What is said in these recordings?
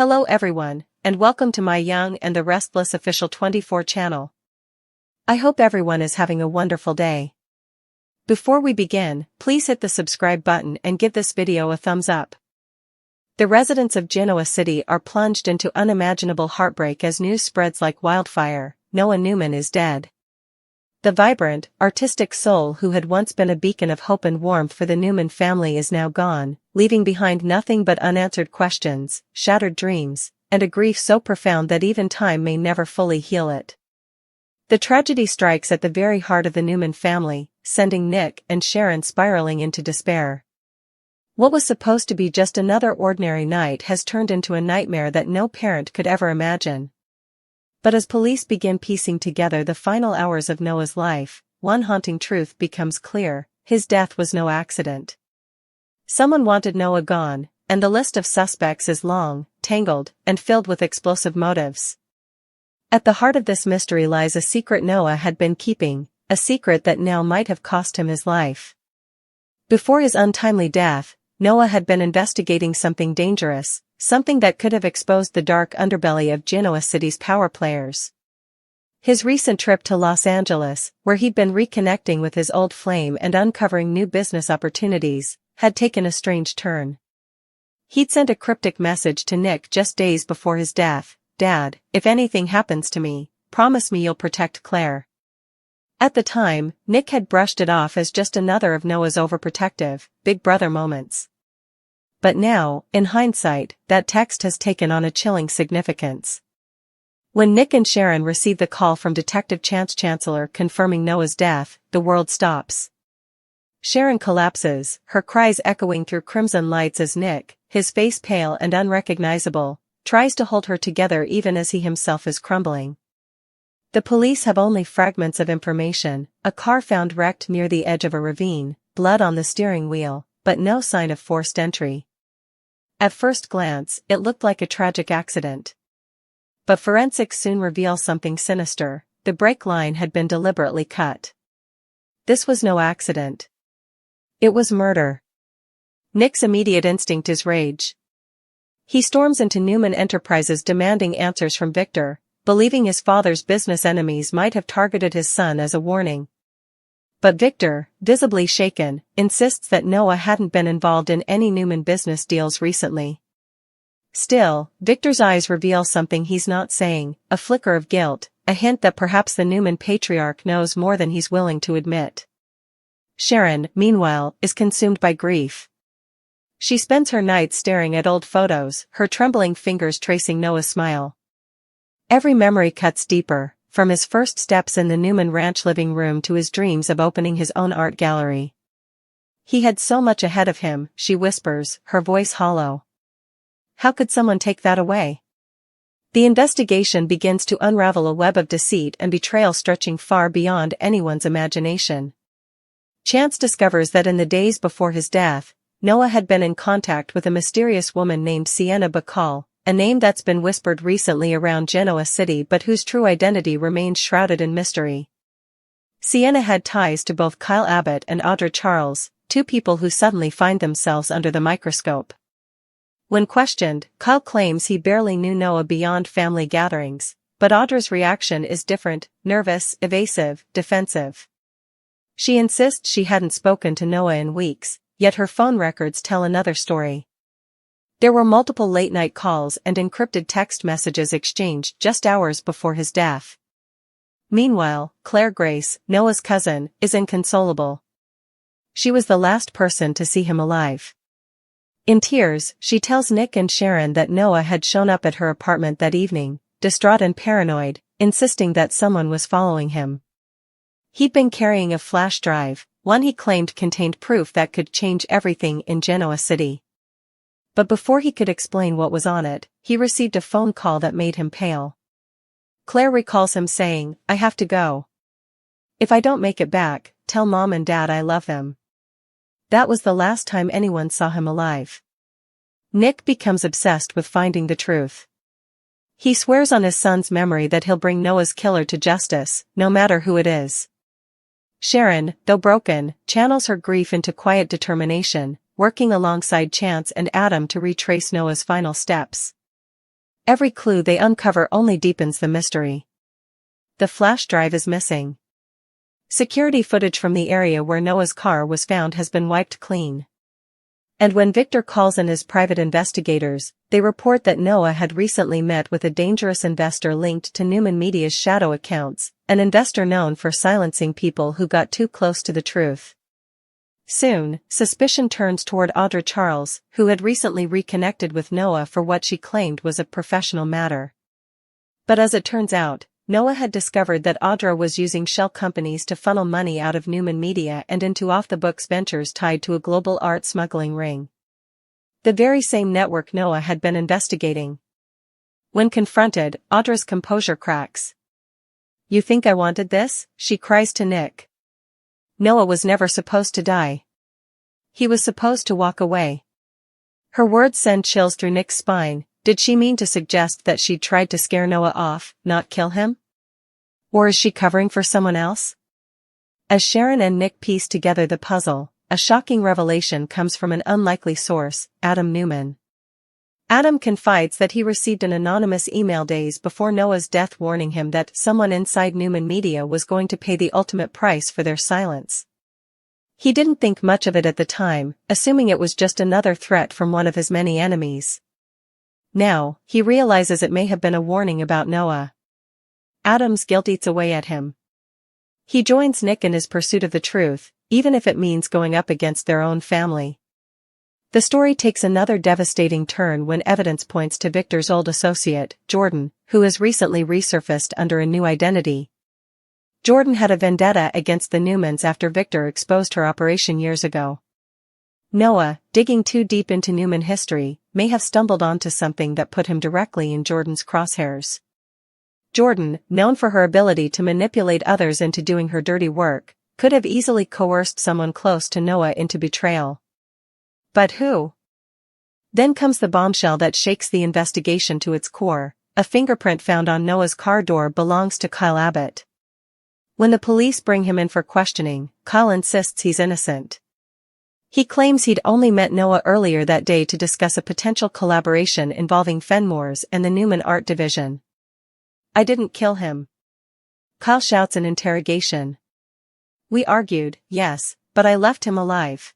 Hello everyone, and welcome to my Young and the Restless Official 24 channel. I hope everyone is having a wonderful day. Before we begin, please hit the subscribe button and give this video a thumbs up. The residents of Genoa City are plunged into unimaginable heartbreak as news spreads like wildfire. Newman is dead. The vibrant, artistic soul who had once been a beacon of hope and warmth for the Newman family is now gone, leaving behind nothing but unanswered questions, shattered dreams, and a grief so profound that even time may never fully heal it. The tragedy strikes at the very heart of the Newman family, sending Nick and Sharon spiraling into despair. What was supposed to be just another ordinary night has turned into a nightmare that no parent could ever imagine. But as police begin piecing together the final hours of Noah's life, one haunting truth becomes clear: his death was no accident. Someone wanted Noah gone, and the list of suspects is long, tangled, and filled with explosive motives. At the heart of this mystery lies a secret Noah had been keeping, a secret that now might have cost him his life. Before his untimely death, Noah had been investigating something dangerous, something that could have exposed the dark underbelly of Genoa City's power players. His recent trip to Los Angeles, where he'd been reconnecting with his old flame and uncovering new business opportunities, had taken a strange turn. He'd sent a cryptic message to Nick just days before his death: "Dad, if anything happens to me, promise me you'll protect Claire." At the time, Nick had brushed it off as just another of Noah's overprotective, big brother moments. But now, in hindsight, that text has taken on a chilling significance. When Nick and Sharon receive the call from Detective Chance Chancellor confirming Noah's death, the world stops. Sharon collapses, her cries echoing through crimson lights as Nick, his face pale and unrecognizable, tries to hold her together even as he himself is crumbling. The police have only fragments of information: a car found wrecked near the edge of a ravine, blood on the steering wheel, but no sign of forced entry. At first glance, it looked like a tragic accident. But forensics soon reveal something sinister: the brake line had been deliberately cut. This was no accident. It was murder. Nick's immediate instinct is rage. He storms into Newman Enterprises demanding answers from Victor, believing his father's business enemies might have targeted his son as a warning. But Victor, visibly shaken, insists that Noah hadn't been involved in any Newman business deals recently. Still, Victor's eyes reveal something he's not saying: a flicker of guilt, a hint that perhaps the Newman patriarch knows more than he's willing to admit. Sharon, meanwhile, is consumed by grief. She spends her nights staring at old photos, her trembling fingers tracing Noah's smile. Every memory cuts deeper, from his first steps in the Newman Ranch living room to his dreams of opening his own art gallery. He had so much ahead of him, she whispers, her voice hollow. How could someone take that away? The investigation begins to unravel a web of deceit and betrayal stretching far beyond anyone's imagination. Chance discovers that in the days before his death, Noah had been in contact with a mysterious woman named Sienna Bacall, a name that's been whispered recently around Genoa City but whose true identity remains shrouded in mystery. Sienna had ties to both Kyle Abbott and Audra Charles, two people who suddenly find themselves under the microscope. When questioned, Kyle claims he barely knew Noah beyond family gatherings, but Audra's reaction is different: nervous, evasive, defensive. She insists she hadn't spoken to Noah in weeks, yet her phone records tell another story. There were multiple late-night calls and encrypted text messages exchanged just hours before his death. Meanwhile, Claire Grace, Noah's cousin, is inconsolable. She was the last person to see him alive. In tears, she tells Nick and Sharon that Noah had shown up at her apartment that evening, distraught and paranoid, insisting that someone was following him. He'd been carrying a flash drive, one he claimed contained proof that could change everything in Genoa City. But before he could explain what was on it, he received a phone call that made him pale. Claire recalls him saying, "I have to go. If I don't make it back, tell Mom and Dad I love them." That was the last time anyone saw him alive. Nick becomes obsessed with finding the truth. He swears on his son's memory that he'll bring Noah's killer to justice, no matter who it is. Sharon, though broken, channels her grief into quiet determination, working alongside Chance and Adam to retrace Noah's final steps. Every clue they uncover only deepens the mystery. The flash drive is missing. Security footage from the area where Noah's car was found has been wiped clean. And when Victor calls in his private investigators, they report that Noah had recently met with a dangerous investor linked to Newman Media's shadow accounts, an investor known for silencing people who got too close to the truth. Soon, suspicion turns toward Audra Charles, who had recently reconnected with Noah for what she claimed was a professional matter. But as it turns out, Noah had discovered that Audra was using shell companies to funnel money out of Newman Media and into off-the-books ventures tied to a global art smuggling ring. The very same network Noah had been investigating. When confronted, Audra's composure cracks. "You think I wanted this?" she cries to Nick. Noah was never supposed to die. He was supposed to walk away. Her words send chills through Nick's spine. Did she mean to suggest that she'd tried to scare Noah off, not kill him? Or is she covering for someone else? As Sharon and Nick piece together the puzzle, a shocking revelation comes from an unlikely source, Adam Newman. Adam confides that he received an anonymous email days before Noah's death warning him that someone inside Newman Media was going to pay the ultimate price for their silence. He didn't think much of it at the time, assuming it was just another threat from one of his many enemies. Now, he realizes it may have been a warning about Noah. Adam's guilt eats away at him. He joins Nick in his pursuit of the truth, even if it means going up against their own family. The story takes another devastating turn when evidence points to Victor's old associate, Jordan, who has recently resurfaced under a new identity. Jordan had a vendetta against the Newmans after Victor exposed her operation years ago. Noah, digging too deep into Newman history, may have stumbled onto something that put him directly in Jordan's crosshairs. Jordan, known for her ability to manipulate others into doing her dirty work, could have easily coerced someone close to Noah into betrayal. But who? Then comes the bombshell that shakes the investigation to its core. A fingerprint found on Noah's car door belongs to Kyle Abbott. When the police bring him in for questioning, Kyle insists he's innocent. He claims he'd only met Noah earlier that day to discuss a potential collaboration involving Fenmore's and the Newman art division. "I didn't kill him," Kyle shouts in interrogation. "We argued, yes, but I left him alive."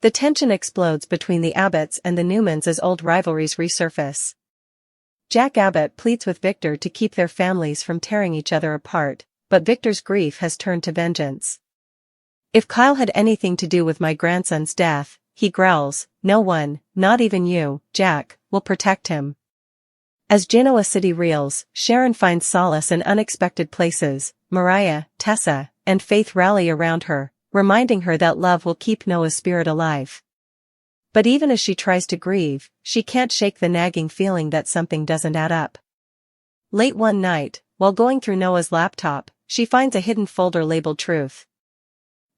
The tension explodes between the Abbotts and the Newmans as old rivalries resurface. Jack Abbott pleads with Victor to keep their families from tearing each other apart, but Victor's grief has turned to vengeance. "If Kyle had anything to do with my grandson's death," he growls, "no one, not even you, Jack, will protect him." As Genoa City reels, Sharon finds solace in unexpected places. Mariah, Tessa, and Faith rally around her, reminding her that love will keep Noah's spirit alive. But even as she tries to grieve, she can't shake the nagging feeling that something doesn't add up. Late one night, while going through Noah's laptop, she finds a hidden folder labeled Truth.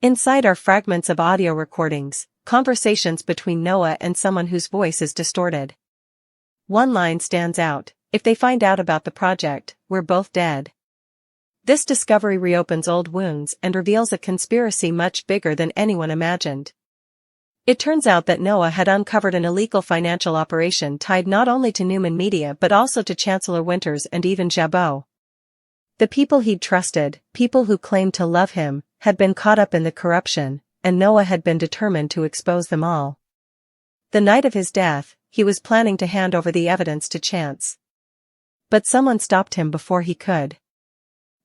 Inside are fragments of audio recordings, conversations between Noah and someone whose voice is distorted. One line stands out: "If they find out about the project, we're both dead." This discovery reopens old wounds and reveals a conspiracy much bigger than anyone imagined. It turns out that Noah had uncovered an illegal financial operation tied not only to Newman Media but also to Chancellor Winters and even Jabot. The people he'd trusted, people who claimed to love him, had been caught up in the corruption, and Noah had been determined to expose them all. The night of his death, he was planning to hand over the evidence to chance. But someone stopped him before he could.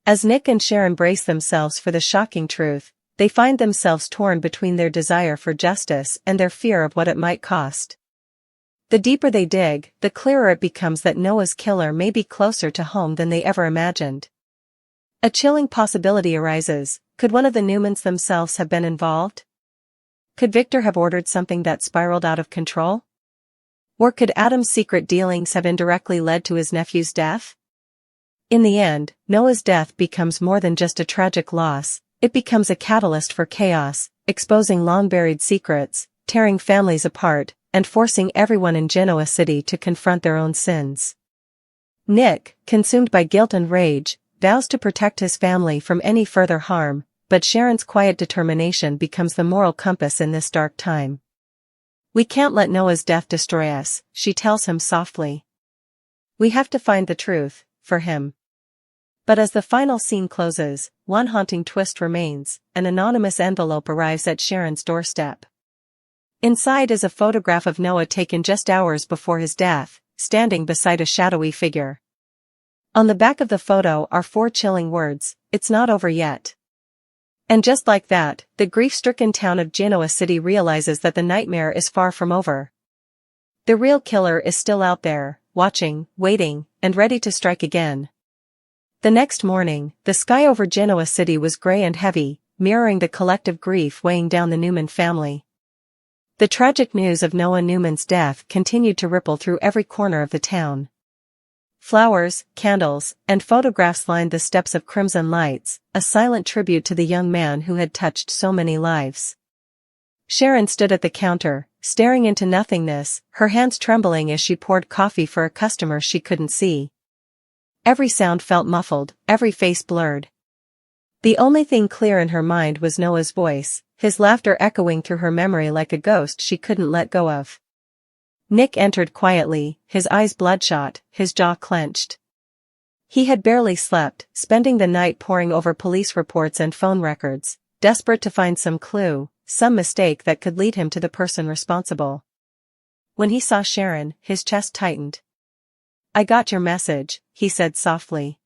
As Nick and Sharon brace themselves for the shocking truth, they find themselves torn between their desire for justice and their fear of what it might cost. The deeper they dig, the clearer it becomes that Noah's killer may be closer to home than they ever imagined. A chilling possibility arises: could one of the Newmans themselves have been involved? Could Victor have ordered something that spiraled out of control? Or could Adam's secret dealings have indirectly led to his nephew's death? In the end, Noah's death becomes more than just a tragic loss. It becomes a catalyst for chaos, exposing long-buried secrets, tearing families apart, and forcing everyone in Genoa City to confront their own sins. Nick, consumed by guilt and rage, vows to protect his family from any further harm, but Sharon's quiet determination becomes the moral compass in this dark time. "We can't let Noah's death destroy us," she tells him softly. We have to find the truth, for him. But as the final scene closes, one haunting twist remains. An anonymous envelope arrives at Sharon's doorstep. Inside is a photograph of Noah taken just hours before his death, standing beside a shadowy figure. On the back of the photo are 4 chilling words, "It's not over yet." And just like that, the grief-stricken town of Genoa City realizes that the nightmare is far from over. The real killer is still out there, watching, waiting, and ready to strike again. The next morning, the sky over Genoa City was gray and heavy, mirroring the collective grief weighing down the Newman family. The tragic news of Noah Newman's death continued to ripple through every corner of the town. Flowers, candles, and photographs lined the steps of Crimson Lights, a silent tribute to the young man who had touched so many lives. Sharon stood at the counter, staring into nothingness, her hands trembling as she poured coffee for a customer she couldn't see. Every sound felt muffled, every face blurred. The only thing clear in her mind was Noah's voice, his laughter echoing through her memory like a ghost she couldn't let go of. Nick entered quietly, his eyes bloodshot, his jaw clenched. He had barely slept, spending the night poring over police reports and phone records, desperate to find some clue, some mistake that could lead him to the person responsible. When he saw Sharon, his chest tightened. "I got your message," he said softly.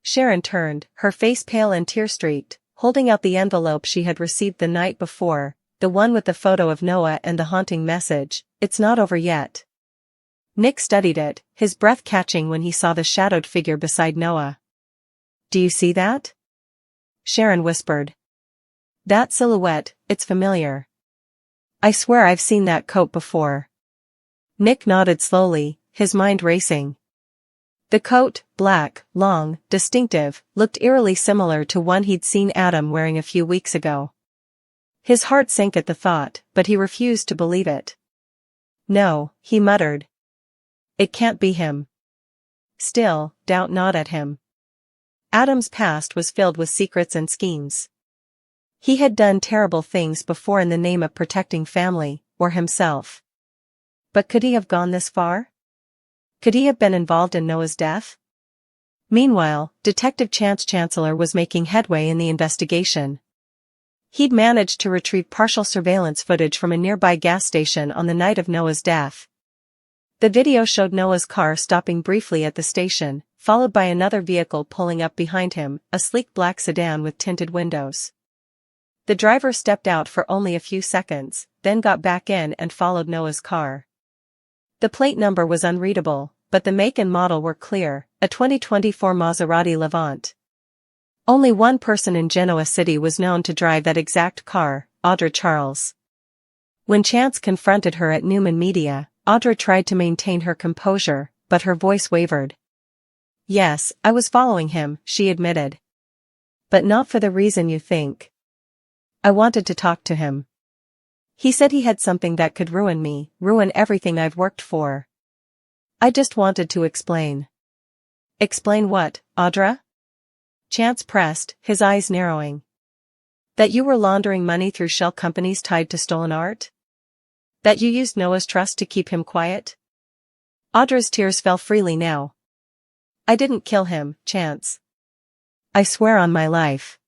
Sharon turned, her face pale and tear-streaked, holding out the envelope she had received the night before, the one with the photo of Noah and the haunting message, "It's not over yet." Nick studied it, his breath catching when he saw the shadowed figure beside Noah. "Do you see that?" Sharon whispered. "That silhouette, it's familiar. I swear I've seen that coat before." Nick nodded slowly, his mind racing. The coat, black, long, distinctive, looked eerily similar to one he'd seen Adam wearing a few weeks ago. His heart sank at the thought, but he refused to believe it. "No," he muttered. "It can't be him." Still, doubt gnawed at him. Adam's past was filled with secrets and schemes. He had done terrible things before in the name of protecting family, or himself. But could he have gone this far? Could he have been involved in Noah's death? Meanwhile, Detective Chance Chancellor was making headway in the investigation. He'd managed to retrieve partial surveillance footage from a nearby gas station on the night of Noah's death. The video showed Noah's car stopping briefly at the station, followed by another vehicle pulling up behind him, a sleek black sedan with tinted windows. The driver stepped out for only a few seconds, then got back in and followed Noah's car. The plate number was unreadable, but the make and model were clear, a 2024 Maserati Levant. Only one person in Genoa City was known to drive that exact car, Audra Charles. When Chance confronted her at Newman Media, Audra tried to maintain her composure, but her voice wavered. "Yes, I was following him," she admitted. "But not for the reason you think. I wanted to talk to him. He said he had something that could ruin me, ruin everything I've worked for. I just wanted to explain." "Explain what, Audra?" Chance pressed, his eyes narrowing. "That you were laundering money through shell companies tied to stolen art? That you used Noah's trust to keep him quiet?" Audra's tears fell freely now. "I didn't kill him, Chance. I swear on my life.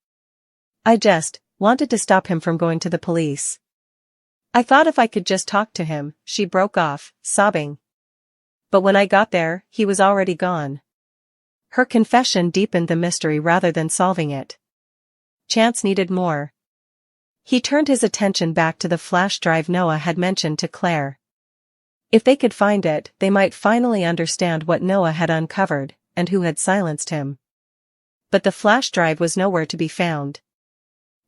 I just wanted to stop him from going to the police. I thought if I could just talk to him," she broke off, sobbing. "But when I got there, he was already gone." Her confession deepened the mystery rather than solving it. Chance needed more. He turned his attention back to the flash drive Noah had mentioned to Claire. If they could find it, they might finally understand what Noah had uncovered, and who had silenced him. But the flash drive was nowhere to be found.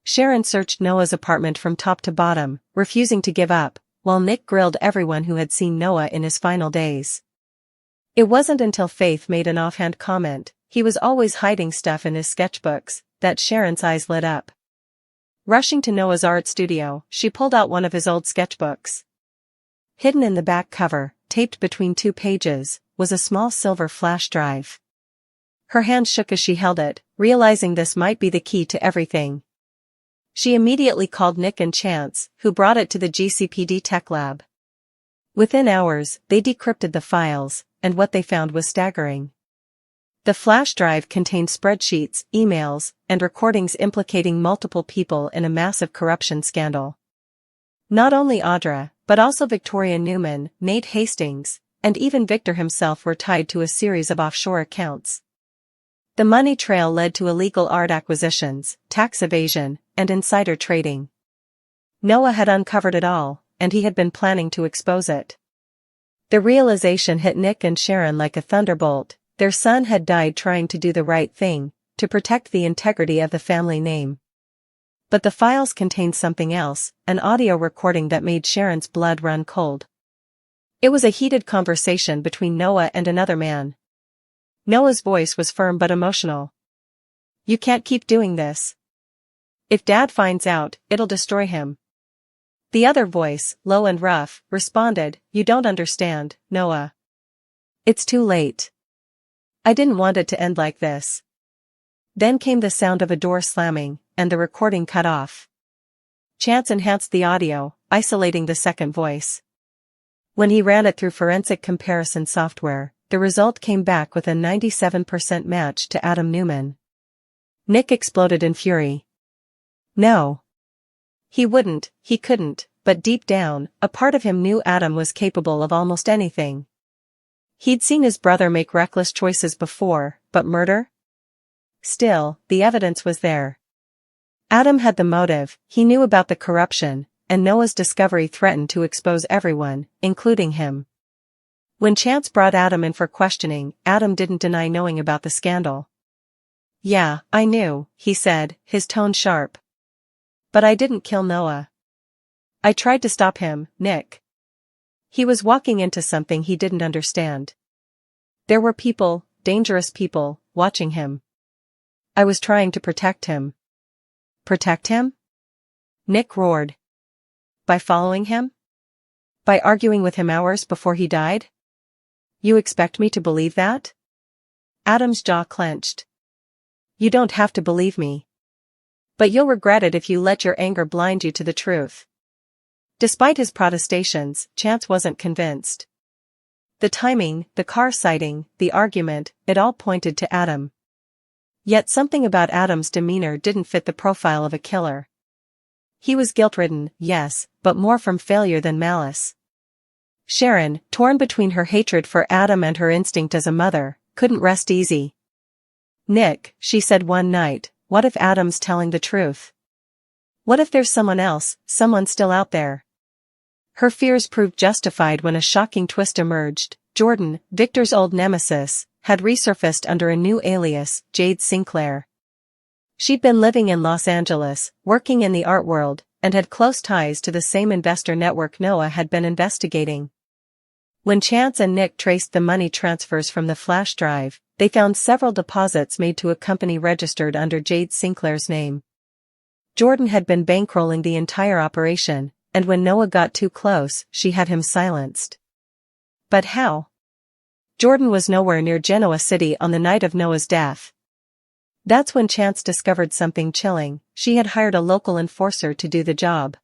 Sharon searched Noah's apartment from top to bottom, refusing to give up, while Nick grilled everyone who had seen Noah in his final days. It wasn't until Faith made an offhand comment, "He was always hiding stuff in his sketchbooks," that Sharon's eyes lit up. Rushing to Noah's art studio, she pulled out one of his old sketchbooks. Hidden in the back cover, taped between 2 pages, was a small silver flash drive. Her hand shook as she held it, realizing this might be the key to everything. She immediately called Nick and Chance, who brought it to the GCPD Tech Lab. Within hours, they decrypted the files, and what they found was staggering. The flash drive contained spreadsheets, emails, and recordings implicating multiple people in a massive corruption scandal. Not only Audra, but also Victoria Newman, Nate Hastings, and even Victor himself were tied to a series of offshore accounts. The money trail led to illegal art acquisitions, tax evasion, and insider trading. Noah had uncovered it all, and he had been planning to expose it. The realization hit Nick and Sharon like a thunderbolt. Their son had died trying to do the right thing, to protect the integrity of the family name. But the files contained something else, an audio recording that made Sharon's blood run cold. It was a heated conversation between Noah and another man. Noah's voice was firm but emotional. "You can't keep doing this. If Dad finds out, it'll destroy him." The other voice, low and rough, responded, "You don't understand, Noah. It's too late. I didn't want it to end like this." Then came the sound of a door slamming, and the recording cut off. Chance enhanced the audio, isolating the second voice. When he ran it through forensic comparison software, the result came back with a 97% match to Adam Newman. Nick exploded in fury. No. He couldn't, but deep down, a part of him knew Adam was capable of almost anything. He'd seen his brother make reckless choices before, but murder? Still, the evidence was there. Adam had the motive, he knew about the corruption, and Noah's discovery threatened to expose everyone, including him. When Chance brought Adam in for questioning, Adam didn't deny knowing about the scandal. "Yeah, I knew," he said, his tone sharp. "But I didn't kill Noah. I tried to stop him, Nick. He was walking into something he didn't understand. There were people, dangerous people, watching him. I was trying to protect him." "Protect him?" Nick roared. "By following him? By arguing with him hours before he died? You expect me to believe that?" Adam's jaw clenched. "You don't have to believe me. But you'll regret it if you let your anger blind you to the truth." Despite his protestations, Chance wasn't convinced. The timing, the car sighting, the argument, it all pointed to Adam. Yet something about Adam's demeanor didn't fit the profile of a killer. He was guilt-ridden, yes, but more from failure than malice. Sharon, torn between her hatred for Adam and her instinct as a mother, couldn't rest easy. "Nick," she said one night, "what if Adam's telling the truth? What if there's someone else, someone still out there?" Her fears proved justified when a shocking twist emerged. Jordan, Victor's old nemesis, had resurfaced under a new alias, Jade Sinclair. She'd been living in Los Angeles, working in the art world, and had close ties to the same investor network Noah had been investigating. When Chance and Nick traced the money transfers from the flash drive, they found several deposits made to a company registered under Jade Sinclair's name. Jordan had been bankrolling the entire operation, and when Noah got too close, she had him silenced. But how? Jordan was nowhere near Genoa City on the night of Noah's death. That's when Chance discovered something chilling. She had hired a local enforcer to do the job.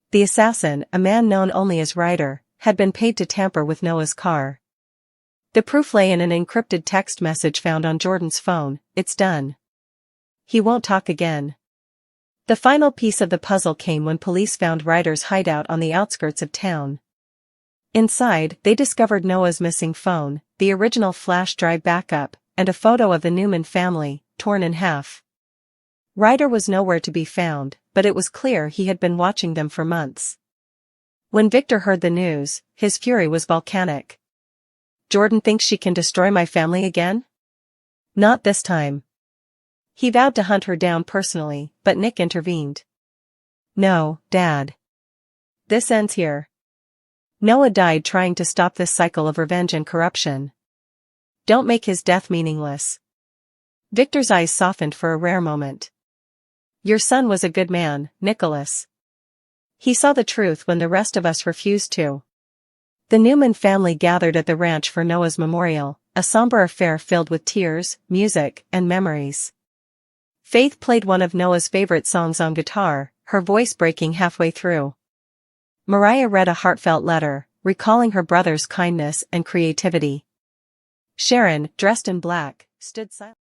The assassin, a man known only as Ryder, had been paid to tamper with Noah's car. The proof lay in an encrypted text message found on Jordan's phone. "It's done. He won't talk again." The final piece of the puzzle came when police found Ryder's hideout on the outskirts of town. Inside, they discovered Noah's missing phone, the original flash drive backup, and a photo of the Newman family, torn in half. Ryder was nowhere to be found, but it was clear he had been watching them for months. When Victor heard the news, his fury was volcanic. "Jordan thinks she can destroy my family again? Not this time." He vowed to hunt her down personally, but Nick intervened. "No, Dad. This ends here. Noah died trying to stop this cycle of revenge and corruption. Don't make his death meaningless." Victor's eyes softened for a rare moment. "Your son was a good man, Nicholas. He saw the truth when the rest of us refused to." The Newman family gathered at the ranch for Noah's memorial, a somber affair filled with tears, music, and memories. Faith played one of Noah's favorite songs on guitar, her voice breaking halfway through. Mariah read a heartfelt letter, recalling her brother's kindness and creativity. Sharon, dressed in black, stood silent.